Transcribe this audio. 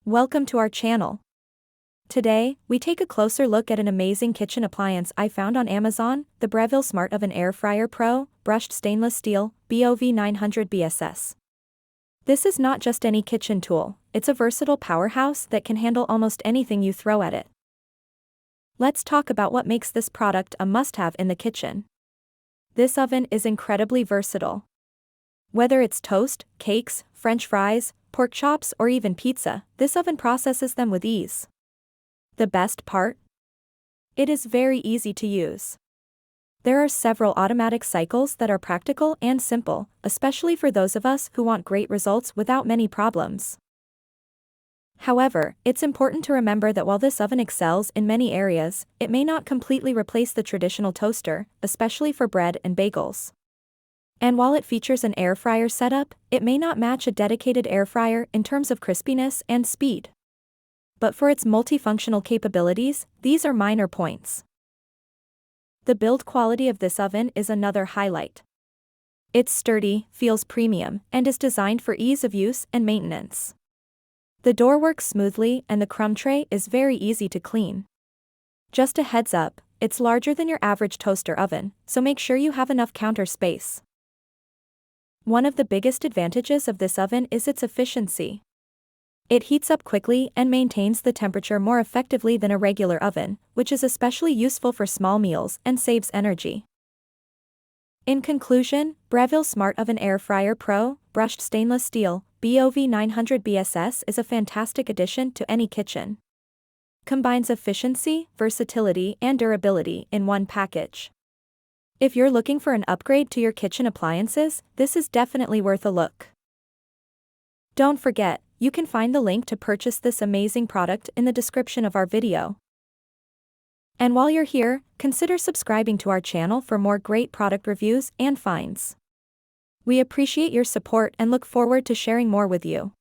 Welcome to our channel. Today, we take a closer look at an amazing kitchen appliance I found on Amazon, the Breville Smart Oven Air Fryer Pro, Brushed Stainless Steel, BOV900BSS. This is not just any kitchen tool, it's a versatile powerhouse that can handle almost anything you throw at it. Let's talk about what makes this product a must-have in the kitchen. This oven is incredibly versatile. Whether it's toast, cakes, French fries, pork chops, or even pizza, this oven processes them with ease. The best part? It is very easy to use. There are several automatic cycles that are practical and simple, especially for those of us who want great results without many problems. However, it's important to remember that while this oven excels in many areas, it may not completely replace the traditional toaster, especially for bread and bagels. And while it features an air fryer setup, it may not match a dedicated air fryer in terms of crispiness and speed. But for its multifunctional capabilities, these are minor points. The build quality of this oven is another highlight. It's sturdy, feels premium, and is designed for ease of use and maintenance. The door works smoothly and the crumb tray is very easy to clean. Just a heads up, it's larger than your average toaster oven, so make sure you have enough counter space. One of the biggest advantages of this oven is its efficiency. It heats up quickly and maintains the temperature more effectively than a regular oven, which is especially useful for small meals and saves energy. In conclusion, Breville Smart Oven Air Fryer Pro, Brushed Stainless Steel, BOV900BSS is a fantastic addition to any kitchen. Combines efficiency, versatility, and durability in one package. If you're looking for an upgrade to your kitchen appliances, this is definitely worth a look. Don't forget, you can find the link to purchase this amazing product in the description of our video. And while you're here, consider subscribing to our channel for more great product reviews and finds. We appreciate your support and look forward to sharing more with you.